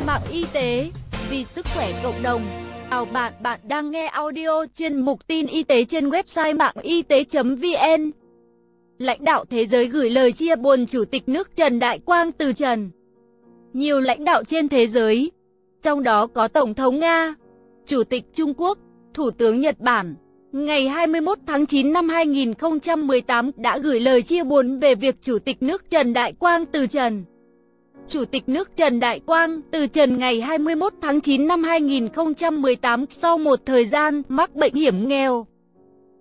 mạng y tế, vì sức khỏe cộng đồng. Chào bạn, bạn đang nghe audio chuyên mục tin y tế trên website mạng y tế.vn. Lãnh đạo thế giới gửi lời chia buồn Chủ tịch nước Trần Đại Quang từ trần. Nhiều lãnh đạo trên thế giới, trong đó có Tổng thống Nga, Chủ tịch Trung Quốc, Thủ tướng Nhật Bản, ngày 21 tháng 9 năm 2018 đã gửi lời chia buồn về việc Chủ tịch nước Trần Đại Quang từ trần. Chủ tịch nước Trần Đại Quang từ trần ngày 21 tháng 9 năm 2018 sau một thời gian mắc bệnh hiểm nghèo.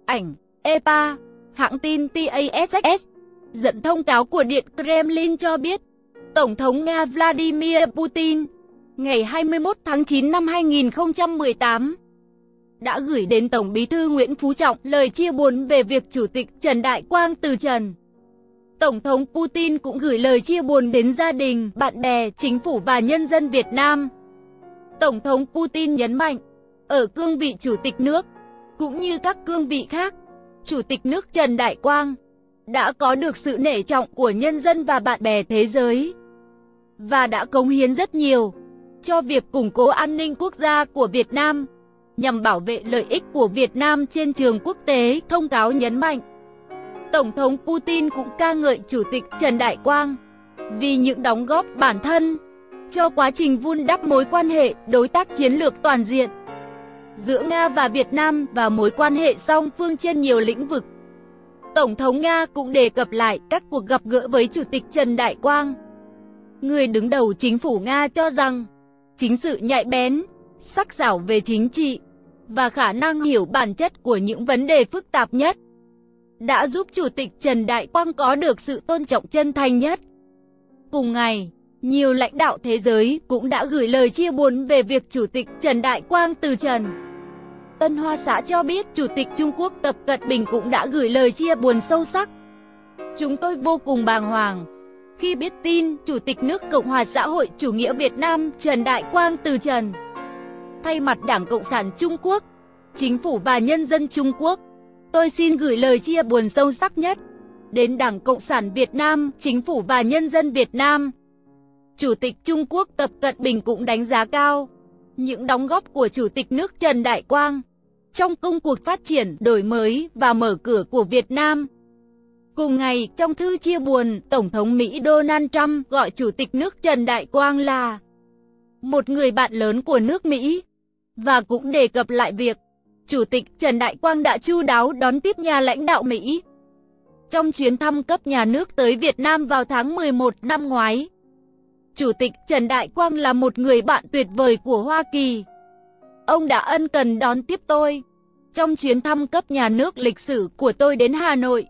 Ảnh EPA, hãng tin TASS, dẫn thông cáo của Điện Kremlin cho biết, Tổng thống Nga Vladimir Putin ngày 21 tháng 9 năm 2018 đã gửi đến Tổng Bí thư Nguyễn Phú Trọng lời chia buồn về việc Chủ tịch Trần Đại Quang từ trần. Tổng thống Putin cũng gửi lời chia buồn đến gia đình, bạn bè, chính phủ và nhân dân Việt Nam. Tổng thống Putin nhấn mạnh, ở cương vị Chủ tịch nước, cũng như các cương vị khác, Chủ tịch nước Trần Đại Quang đã có được sự nể trọng của nhân dân và bạn bè thế giới, và đã cống hiến rất nhiều cho việc củng cố an ninh quốc gia của Việt Nam, nhằm bảo vệ lợi ích của Việt Nam trên trường quốc tế, thông cáo nhấn mạnh. Tổng thống Putin cũng ca ngợi Chủ tịch Trần Đại Quang vì những đóng góp bản thân cho quá trình vun đắp mối quan hệ đối tác chiến lược toàn diện giữa Nga và Việt Nam và mối quan hệ song phương trên nhiều lĩnh vực. Tổng thống Nga cũng đề cập lại các cuộc gặp gỡ với Chủ tịch Trần Đại Quang. Người đứng đầu chính phủ Nga cho rằng, chính sự nhạy bén, sắc sảo về chính trị và khả năng hiểu bản chất của những vấn đề phức tạp nhất đã giúp Chủ tịch Trần Đại Quang có được sự tôn trọng chân thành nhất. Cùng ngày, nhiều lãnh đạo thế giới cũng đã gửi lời chia buồn về việc Chủ tịch Trần Đại Quang từ trần. Tân Hoa Xã cho biết Chủ tịch Trung Quốc Tập Cận Bình cũng đã gửi lời chia buồn sâu sắc. Chúng tôi vô cùng bàng hoàng khi biết tin Chủ tịch nước Cộng hòa xã hội chủ nghĩa Việt Nam Trần Đại Quang từ trần. Thay mặt Đảng Cộng sản Trung Quốc, Chính phủ và nhân dân Trung Quốc, tôi xin gửi lời chia buồn sâu sắc nhất đến Đảng Cộng sản Việt Nam, Chính phủ và nhân dân Việt Nam. Chủ tịch Trung Quốc Tập Cận Bình cũng đánh giá cao những đóng góp của Chủ tịch nước Trần Đại Quang trong công cuộc phát triển, đổi mới và mở cửa của Việt Nam. Cùng ngày, trong thư chia buồn, Tổng thống Mỹ Donald Trump gọi Chủ tịch nước Trần Đại Quang là một người bạn lớn của nước Mỹ, và cũng đề cập lại việc Chủ tịch Trần Đại Quang đã chu đáo đón tiếp nhà lãnh đạo Mỹ trong chuyến thăm cấp nhà nước tới Việt Nam vào tháng 11 năm ngoái. Chủ tịch Trần Đại Quang là một người bạn tuyệt vời của Hoa Kỳ. Ông đã ân cần đón tiếp tôi trong chuyến thăm cấp nhà nước lịch sử của tôi đến Hà Nội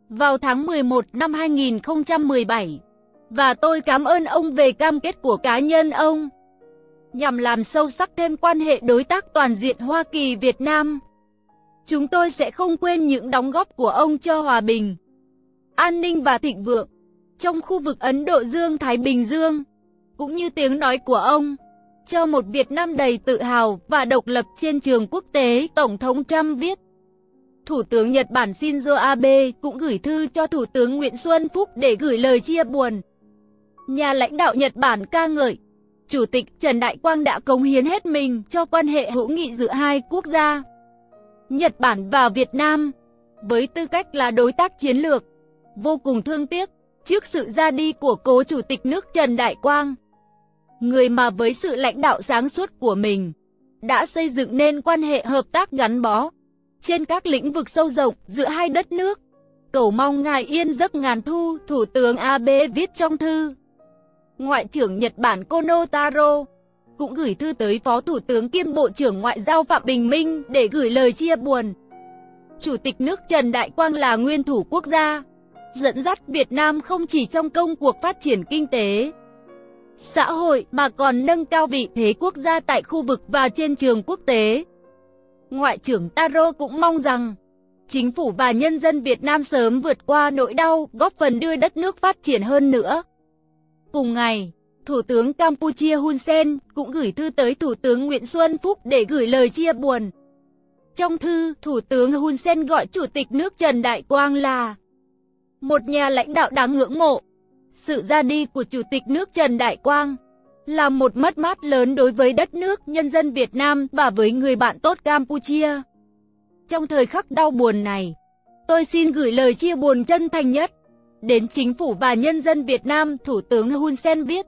vào tháng 11 năm 2017, và tôi cảm ơn ông về cam kết của cá nhân ông nhằm làm sâu sắc thêm quan hệ đối tác toàn diện Hoa Kỳ-Việt Nam. Chúng tôi sẽ không quên những đóng góp của ông cho hòa bình, an ninh và thịnh vượng trong khu vực Ấn Độ Dương-Thái Bình Dương, cũng như tiếng nói của ông cho một Việt Nam đầy tự hào và độc lập trên trường quốc tế, Tổng thống Trump viết. Thủ tướng Nhật Bản Shinzo Abe cũng gửi thư cho Thủ tướng Nguyễn Xuân Phúc để gửi lời chia buồn. Nhà lãnh đạo Nhật Bản ca ngợi Chủ tịch Trần Đại Quang đã cống hiến hết mình cho quan hệ hữu nghị giữa hai quốc gia, Nhật Bản và Việt Nam, với tư cách là đối tác chiến lược. Vô cùng thương tiếc trước sự ra đi của cố Chủ tịch nước Trần Đại Quang, người mà với sự lãnh đạo sáng suốt của mình đã xây dựng nên quan hệ hợp tác gắn bó trên các lĩnh vực sâu rộng giữa hai đất nước. Cầu mong ngài yên giấc ngàn thu, Thủ tướng Abe viết trong thư. Ngoại trưởng Nhật Bản Kono Taro cũng gửi thư tới Phó Thủ tướng kiêm Bộ trưởng Ngoại giao Phạm Bình Minh để gửi lời chia buồn. Chủ tịch nước Trần Đại Quang là nguyên thủ quốc gia, dẫn dắt Việt Nam không chỉ trong công cuộc phát triển kinh tế, xã hội mà còn nâng cao vị thế quốc gia tại khu vực và trên trường quốc tế. Ngoại trưởng Taro cũng mong rằng chính phủ và nhân dân Việt Nam sớm vượt qua nỗi đau, góp phần đưa đất nước phát triển hơn nữa. Cùng ngày, Thủ tướng Campuchia Hun Sen cũng gửi thư tới Thủ tướng Nguyễn Xuân Phúc để gửi lời chia buồn. Trong thư, Thủ tướng Hun Sen gọi Chủ tịch nước Trần Đại Quang là một nhà lãnh đạo đáng ngưỡng mộ. Sự ra đi của Chủ tịch nước Trần Đại Quang là một mất mát lớn đối với đất nước, nhân dân Việt Nam và với người bạn tốt Campuchia. Trong thời khắc đau buồn này, tôi xin gửi lời chia buồn chân thành nhất đến chính phủ và nhân dân Việt Nam, Thủ tướng Hun Sen viết.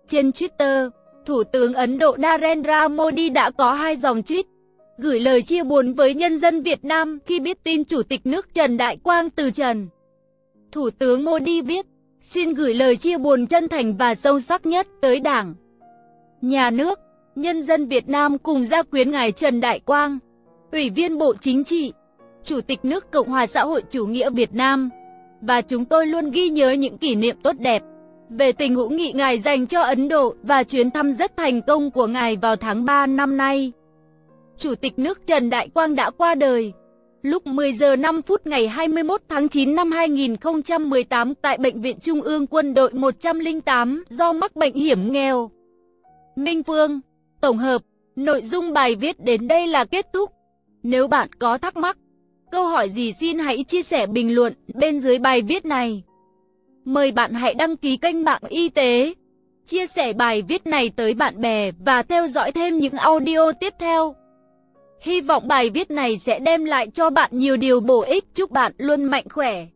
Trên Twitter, Thủ tướng Ấn Độ Narendra Modi đã có 2 dòng tweet gửi lời chia buồn với nhân dân Việt Nam khi biết tin Chủ tịch nước Trần Đại Quang từ trần. Thủ tướng Modi viết, xin gửi lời chia buồn chân thành và sâu sắc nhất tới Đảng, Nhà nước, nhân dân Việt Nam cùng gia quyến ngài Trần Đại Quang, Ủy viên Bộ Chính trị, Chủ tịch nước Cộng hòa xã hội chủ nghĩa Việt Nam, và chúng tôi luôn ghi nhớ những kỷ niệm tốt đẹp về tình hữu nghị ngài dành cho Ấn Độ và chuyến thăm rất thành công của ngài vào tháng 3 năm nay. Chủ tịch nước Trần Đại Quang đã qua đời lúc 10 giờ 5 phút ngày 21 tháng 9 năm 2018 tại Bệnh viện Trung ương Quân đội 108 do mắc bệnh hiểm nghèo. Minh Phương, tổng hợp, nội dung bài viết đến đây là kết thúc. Nếu bạn có thắc mắc, câu hỏi gì xin hãy chia sẻ bình luận bên dưới bài viết này. Mời bạn hãy đăng ký kênh Mạng Y tế, chia sẻ bài viết này tới bạn bè và theo dõi thêm những audio tiếp theo. Hy vọng bài viết này sẽ đem lại cho bạn nhiều điều bổ ích. Chúc bạn luôn mạnh khỏe.